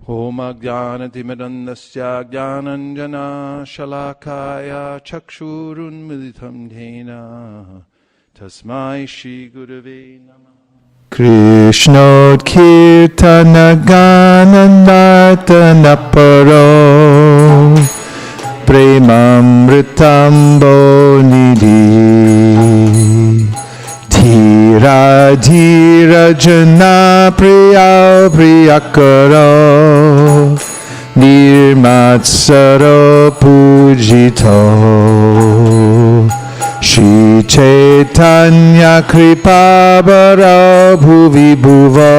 Om Ajnanatimirandasya Jnananjana Shalakaya Chakshurunmilitam Dhena Tasmai Shri Gurave Namah. Krishna Kirtana Gananatana Paro Premamritam Bonidhi Dhira Dhira Jana Priya Priyakaro Nirmatsara Pujito Shri Chaitanya Kripabara Bhuvi Bhuva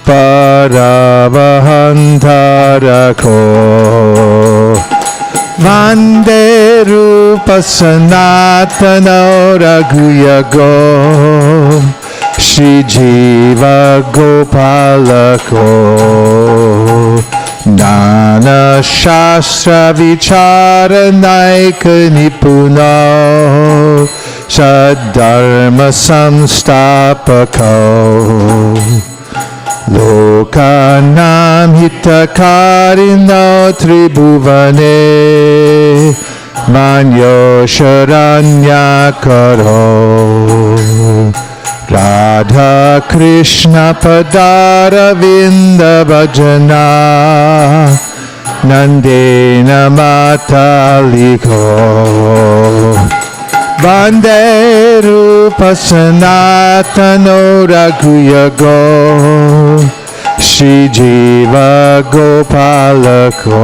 Paravahantarako Vande Rupa Sanatana Raghuyago Shri Jiva Gopalako Nana Shastra Vicharanaika Nipuna Sadharma Samstapako Lokanam Hitakarino Tribhuvane Manyo Sharanyakaro Radha Krishna Padara Vinda Bhajana Nandena Mataliko Vande Rupa Sanatano Raghuyago Shri Jiva Gopalako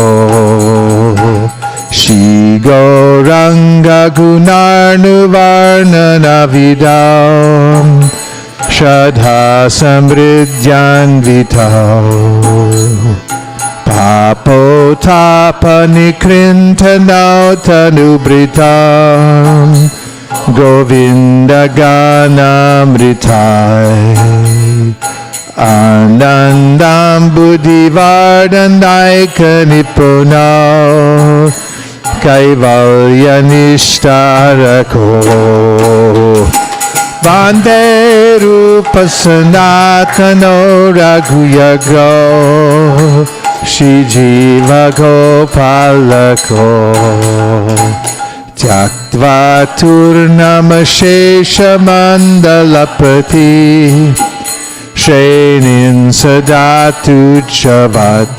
Shri Gauranga Gunarnuvarnana Vidam Shraddha Samriddhyanvitam Papotapa Nikrintanau Tanubritam Govinda Ganamritai Anandam Buddhivardanaika Nipunau Kaivalya Nishtarako Vande Rupa Sanatano Raghuyago Shri Jiva Gopalako Tyaktva Turnamashesha Mandalapati Shrenin Sadatu Chavat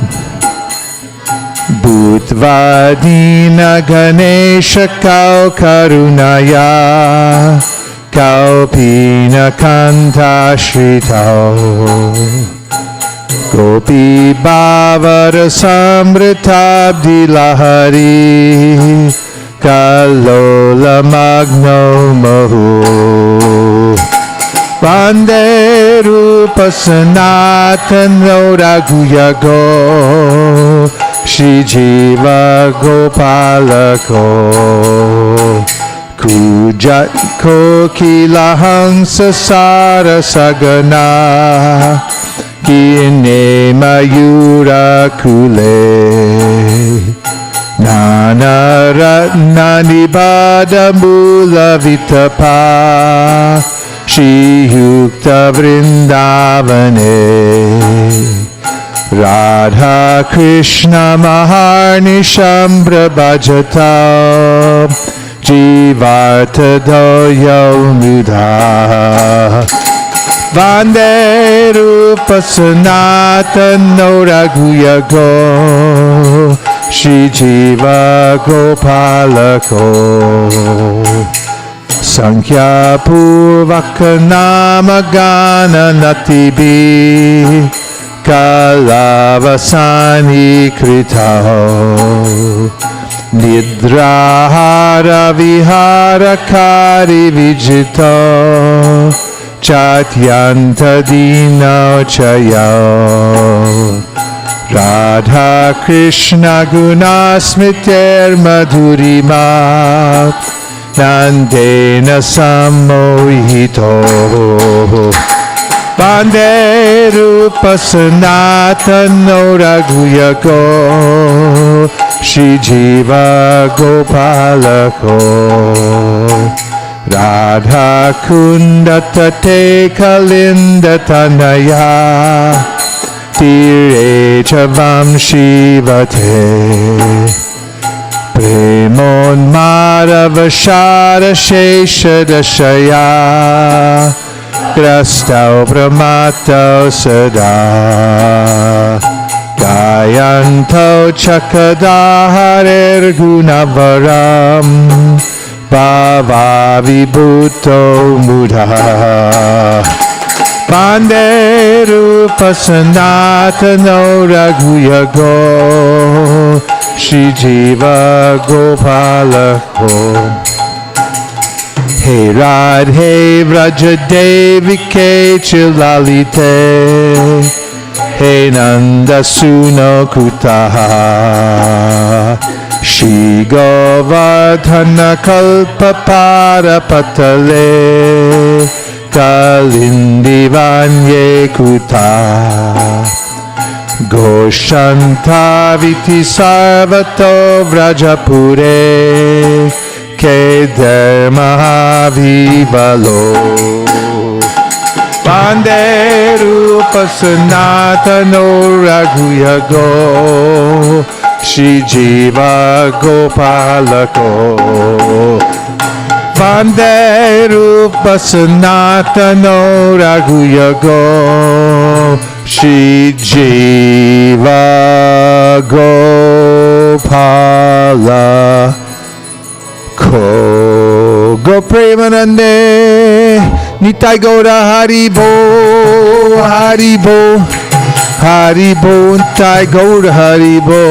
Bhutvadina Ganesha Kau Karunaya Kaupina Kanta Shritao Gopi Bhavara Samritabdi Lahari Kalola Magno Mahu Vande Rupa Sanatano Raghuyago Shri Jiva Gopalako Kujat Kokilahang Sasara Sagana Kine Mayura Kule Nana Ratna Nibada Mula Vitapa Shri Yukta Vrindavane Radha Krishna Maharnisham Prabhajata Jivarta Doyo Mudha Vande Rupa Sanatano Raghuyago Shri Jiva Gopalako Sankhya Purvaka Namagana Natibi Kalavasani Kritao Nidrahara Vihara Kari Vijito Chatyanta Dino Chayo Radha Krishna Gunasmiter Madhurima Nandena Samohito Vande Rupa Sanatano Raghuyago Shri Jiva Gopalako Radha Kunda Tate Kalinda Tanaya tire chavam shivate Premon maravashara shesha dashaya Grastau brahmato sada Gayanto chakadaharer gunavaram Bhava vibhuto mudha Bande rupa sanatano raghuyago Shri Jiva Gopalako Hey Radhe Vraja Devike Chilalite Hey Nanda Suno Kutaha Shri Govardhana Kalpa Parapatale Kalindi Vanye Kuta Goshanta Viti Sarvato Vrajapure Keder Mahavivalo Bande Rupa Sanatano Raghuyago Shri Jiva Gopalako Bande Rupa Sanatano Raghuyago Shri Jiva Gopala Ko Go Premanande Nitai Gaura Haribo Haribo Haribo Nitai Gaura Haribo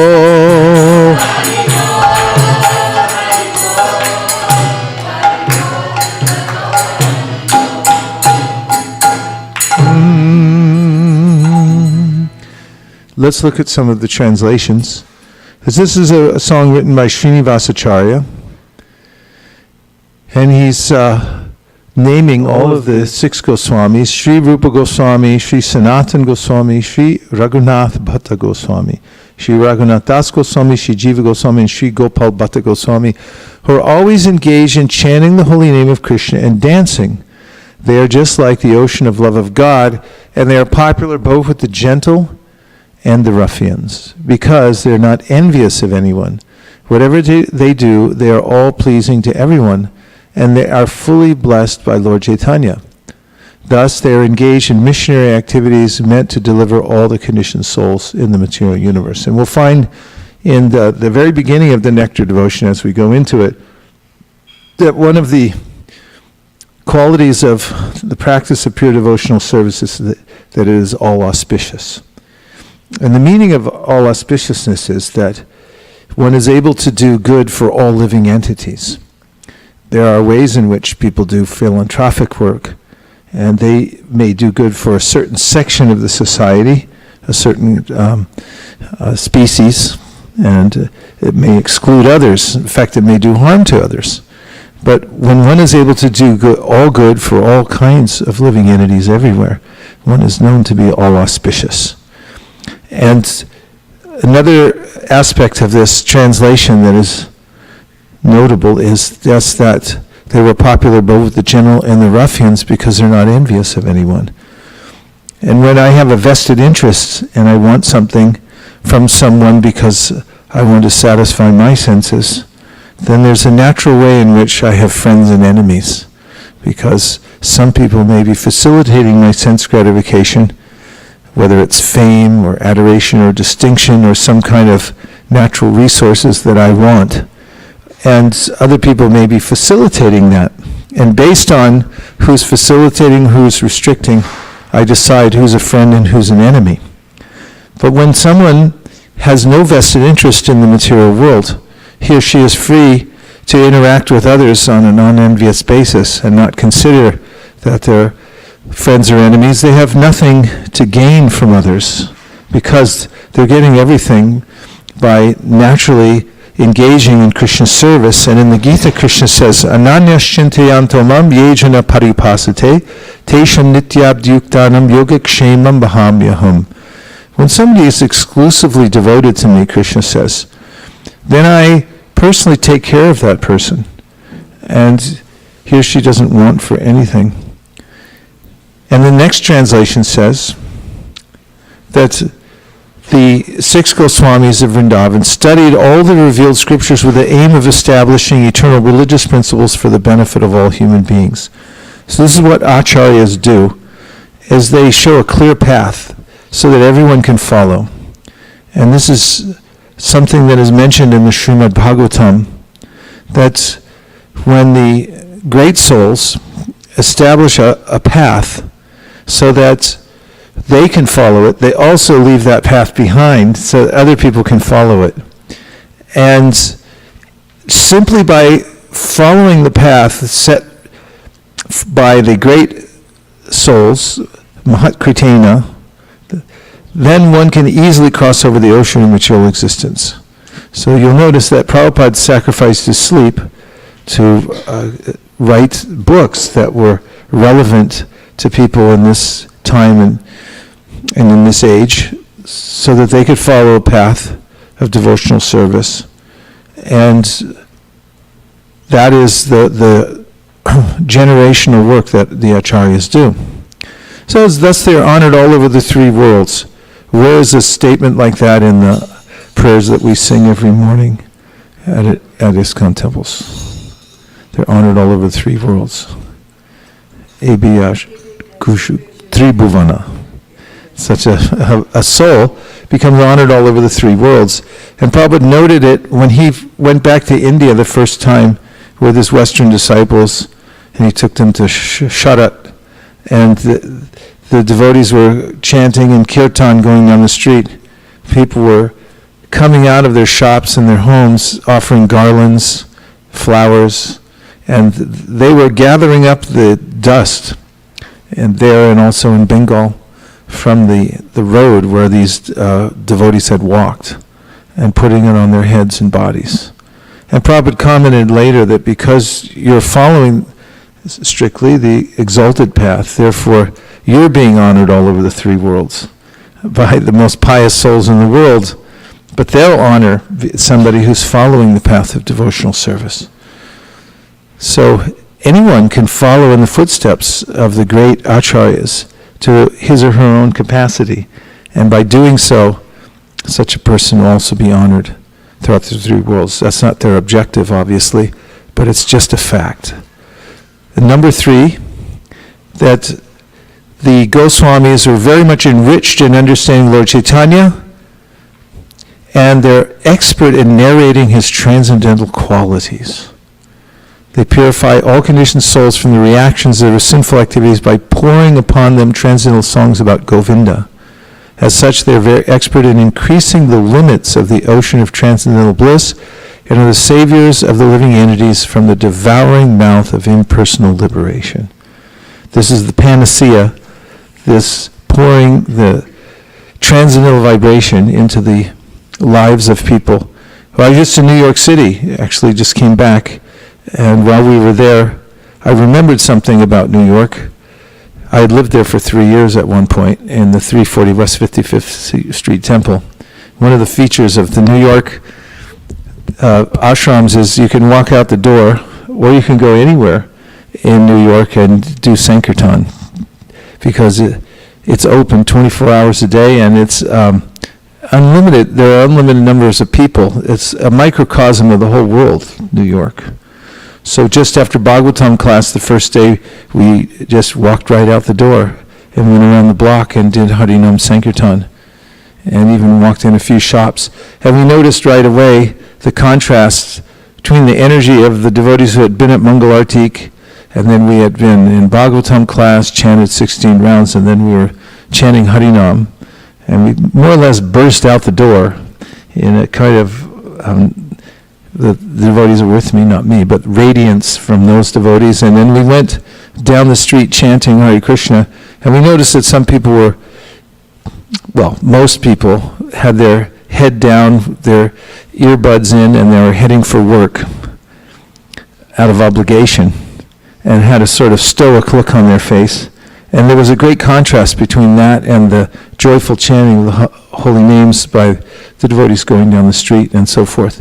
Let's look at some of the translations. This is a song written by Srinivasacharya, and he's naming all of the 6 Goswamis: Sri Rupa Goswami, Sri Sanatan Goswami, Sri Raghunath Bhatta Goswami, Sri Raghunath Das Goswami, Sri Jiva Goswami, and Sri Gopal Bhatta Goswami, who are always engaged in chanting the holy name of Krishna and dancing. They are just like the ocean of love of God, and they are popular both with the gentle and the ruffians, because they're not envious of anyone. Whatever they do, they are all pleasing to everyone, and they are fully blessed by Lord Chaitanya. Thus, they are engaged in missionary activities meant to deliver all the conditioned souls in the material universe. And we'll find in the very beginning of the Nectar Devotion, as we go into it, that one of the qualities of the practice of pure devotional service is that it is all auspicious. And the meaning of all auspiciousness is that one is able to do good for all living entities. There are ways in which people do philanthropic work, and they may do good for a certain section of the society, a certain species, and it may exclude others. In fact, it may do harm to others. But when one is able to do all good for all kinds of living entities everywhere, one is known to be all auspicious. And another aspect of this translation that is notable is just that they were popular both with the general and the ruffians because they're not envious of anyone. And when I have a vested interest and I want something from someone because I want to satisfy my senses, then there's a natural way in which I have friends and enemies, because some people may be facilitating my sense gratification, whether it's fame or adoration or distinction or some kind of natural resources that I want. And other people may be facilitating that. And based on who's facilitating, who's restricting, I decide who's a friend and who's an enemy. But when someone has no vested interest in the material world, he or she is free to interact with others on a non-envious basis and not consider that they're friends or enemies. They have nothing to gain from others because they're getting everything by naturally engaging in Krishna's service. And in the Gita, Krishna says, Ananyas chintayanto mam yejana paripasate tesham nityabdyuktanam yogakshemam bahamyaham. When somebody is exclusively devoted to me, Krishna says, then I personally take care of that person. And he or she doesn't want for anything. And the next translation says that the 6 Goswamis of Vrindavan studied all the revealed scriptures with the aim of establishing eternal religious principles for the benefit of all human beings. So this is what acharyas do, is they show a clear path so that everyone can follow. And this is something that is mentioned in the Srimad Bhagavatam, that when the great souls establish a path so that they can follow it, they also leave that path behind so that other people can follow it. And simply by following the path set by the great souls, Mahatkritena, then one can easily cross over the ocean of material existence. So you'll notice that Prabhupada sacrificed his sleep to write books that were relevant to people in this time and in this age, so that they could follow a path of devotional service. And that is the generational work that the acharyas do. So thus they are honored all over the 3 worlds. Where is a statement like that in the prayers that we sing every morning at ISKCON temples? They're honored all over the 3 worlds. Abhiyash Kushu Tribhuvana. Such a soul becomes honored all over the 3 worlds. And Prabhupada noted it when he went back to India the first time with his Western disciples, and he took them to Sharat, and the devotees were chanting and kirtan going down the street. People were coming out of their shops and their homes offering garlands, flowers, and they were gathering up the dust, and there and also in Bengal, from the road where these devotees had walked, and putting it on their heads and bodies. And Prabhupada commented later that because you're following strictly the exalted path, therefore you're being honored all over the 3 worlds by the most pious souls in the world, but they'll honor somebody who's following the path of devotional service. So anyone can follow in the footsteps of the great acharyas to his or her own capacity, and by doing so, such a person will also be honored throughout the 3 worlds. That's not their objective, obviously, but it's just a fact. And number 3, that the Goswamis are very much enriched in understanding Lord Chaitanya, and they're expert in narrating his transcendental qualities. They purify all conditioned souls from the reactions of their sinful activities by pouring upon them transcendental songs about Govinda. As such, they are very expert in increasing the limits of the ocean of transcendental bliss and are the saviors of the living entities from the devouring mouth of impersonal liberation. This is the panacea, this pouring the transcendental vibration into the lives of people. Well, I was just in New York City, actually just came back, and while we were there, I remembered something about New York. I had lived there for 3 years at one point in the 340 West 55th Street Temple. One of the features of the New York ashrams is you can walk out the door, or you can go anywhere in New York and do Sankirtan, because it's open 24 hours a day, and it's unlimited. There are unlimited numbers of people. It's a microcosm of the whole world, New York. So just after Bhagavatam class, the first day, we just walked right out the door and went around the block and did Harinam Sankirtan, and even walked in a few shops. And we noticed right away the contrast between the energy of the devotees who had been at Mangal Artik, and then we had been in Bhagavatam class, chanted 16 rounds, and then we were chanting Harinam. And we more or less burst out the door in a kind of the devotees are with me, not me, but radiance from those devotees. And then we went down the street chanting Hare Krishna, and we noticed that some people were, well, most people had their head down, their earbuds in, and they were heading for work out of obligation, and had a sort of stoic look on their face. And there was a great contrast between that and the joyful chanting of the holy names by the devotees going down the street and so forth.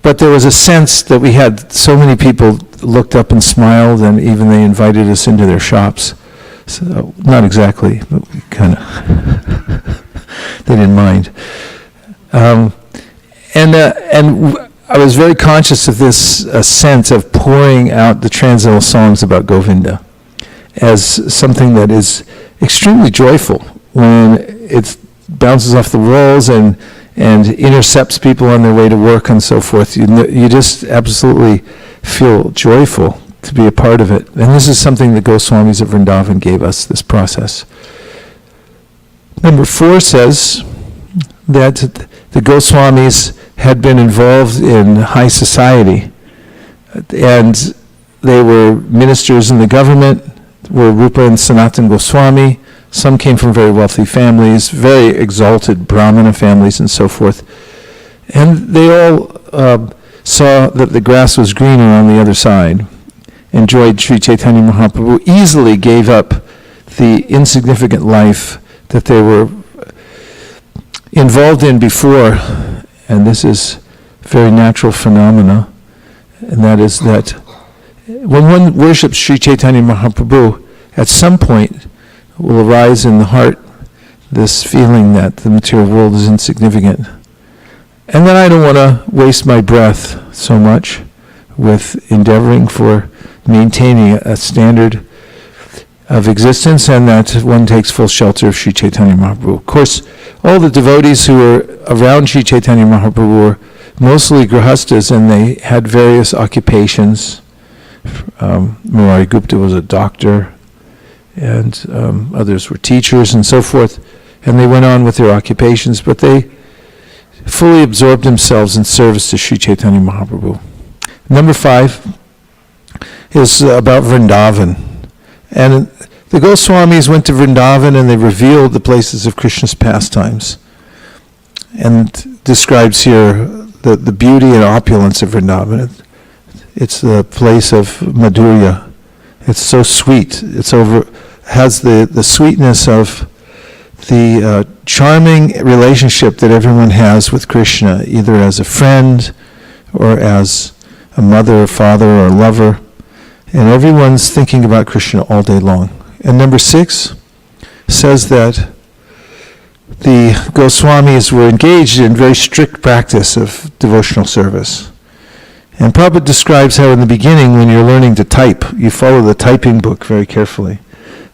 But there was a sense that we had so many people looked up and smiled, and even they invited us into their shops. So, not exactly, but we kind of they didn't mind. I was very conscious of this sense of pouring out the transcendental songs about Govinda as something that is extremely joyful when it bounces off the walls and intercepts people on their way to work and so forth. You just absolutely feel joyful to be a part of it. And this is something the Goswamis of Vrindavan gave us, this process. Number 4 says that the Goswamis had been involved in high society, and they were ministers in the government, were Rupa and Sanatan Goswami. Some came from very wealthy families, very exalted Brahmana families and so forth. And they all saw that the grass was greener on the other side, enjoyed Sri Chaitanya Mahaprabhu, easily gave up the insignificant life that they were involved in before. And this is a very natural phenomena, and that is that when one worships Sri Chaitanya Mahaprabhu, at some point will arise in the heart this feeling that the material world is insignificant, and that I don't want to waste my breath so much with endeavoring for maintaining a standard of existence, and that one takes full shelter of Sri Chaitanya Mahaprabhu. Of course, all the devotees who were around Sri Chaitanya Mahaprabhu were mostly grihastas, and they had various occupations. Murari Gupta was a doctor, and others were teachers and so forth, and they went on with their occupations, but they fully absorbed themselves in service to Sri Chaitanya Mahaprabhu. Number 5 is about Vrindavan. And the Goswamis went to Vrindavan and they revealed the places of Krishna's pastimes, and describes here the beauty and opulence of Vrindavan. It's the place of Madhurya. It's so sweet. Has the sweetness of the charming relationship that everyone has with Krishna, either as a friend or as a mother or father or lover. And everyone's thinking about Krishna all day long. And number 6 says that the Goswamis were engaged in very strict practice of devotional service. And Prabhupada describes how in the beginning, when you're learning to type, you follow the typing book very carefully.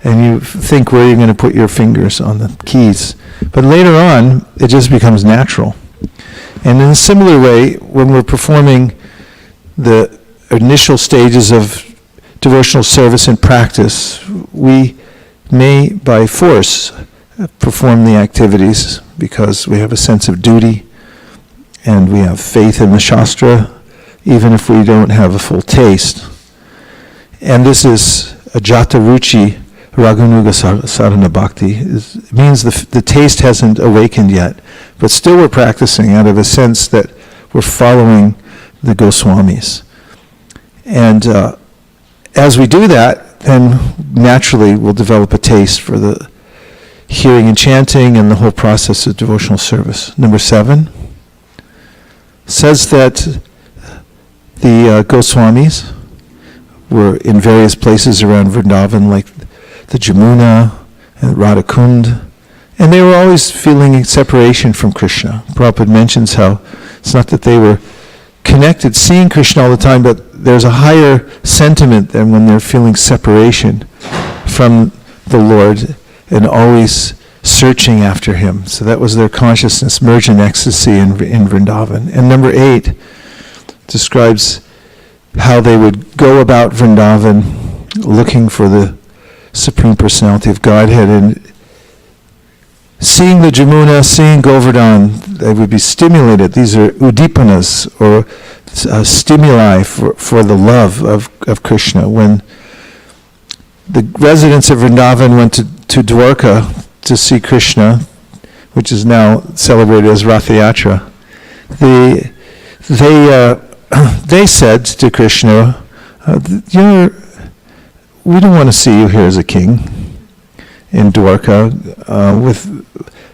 And you think where you're going to put your fingers on the keys. But later on, it just becomes natural. And in a similar way, when we're performing the initial stages of devotional service and practice, we may by force perform the activities because we have a sense of duty and we have faith in the Shastra, even if we don't have a full taste. And this is a jata ruchi raganuga sadhana bhakti. It means the taste hasn't awakened yet, but still we're practicing out of a sense that we're following the Goswamis. And as we do that, then naturally we'll develop a taste for the hearing and chanting and the whole process of devotional service. Number 7 says that the Goswamis were in various places around Vrindavan, like the Jamuna and Radhakund, and they were always feeling separation from Krishna. Prabhupada mentions how it's not that they were connected, seeing Krishna all the time, but there's a higher sentiment than when they're feeling separation from the Lord and always searching after Him. So that was their consciousness merged in ecstasy in Vrindavan. And number 8 describes how they would go about Vrindavan looking for the Supreme Personality of Godhead, and seeing the Jamuna, seeing Govardhan, they would be stimulated. These are udipanas, or stimuli for the love of Krishna. When the residents of Vrindavan went to Dwarka to see Krishna, which is now celebrated as Rath Yatra, they said to Krishna, we don't want to see you here as a king in Dwarka with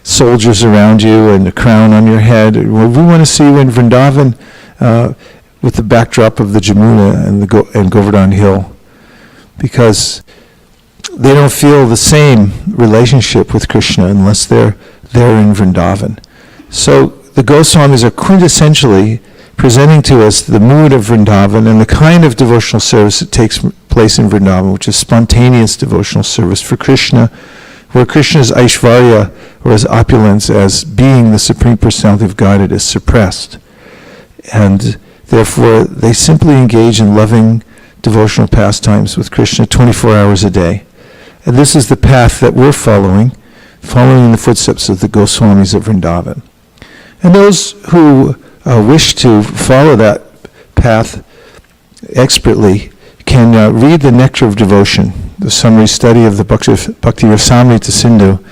soldiers around you and a crown on your head. We want to see you in Vrindavan with the backdrop of the Jamuna and Govardhan Hill, because they don't feel the same relationship with Krishna unless they're there in Vrindavan. So the Goswamis are quintessentially presenting to us the mood of Vrindavan and the kind of devotional service that takes place in Vrindavan, which is spontaneous devotional service for Krishna, where Krishna's Aishvarya, or his opulence as being the Supreme Personality of Godhead, is suppressed. And therefore, they simply engage in loving devotional pastimes with Krishna 24 hours a day. And this is the path that we're following in the footsteps of the Goswamis of Vrindavan. And those who wish to follow that path expertly can read the Nectar of Devotion, the summary study of the Bhakti Rasamrita Sindhu,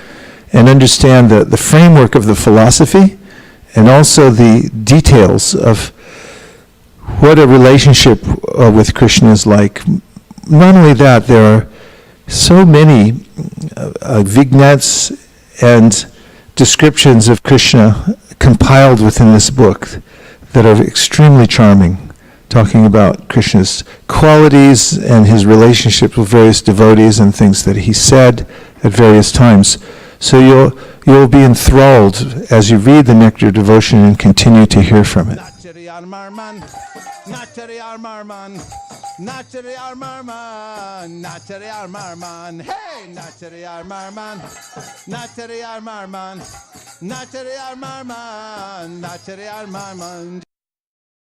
and understand the framework of the philosophy and also the details of what a relationship with Krishna is like. Not only that, there are so many vignettes and descriptions of Krishna compiled within this book that are extremely charming, talking about Krishna's qualities and his relationship with various devotees and things that he said at various times. So you'll be enthralled as you read the Nectar of Devotion and continue to hear from it. Natari Armarman, Natari Armarman, Natari Armarman, hey, Natari Armarman, Natari Armarman, Natari Armarman, Natari Armarman.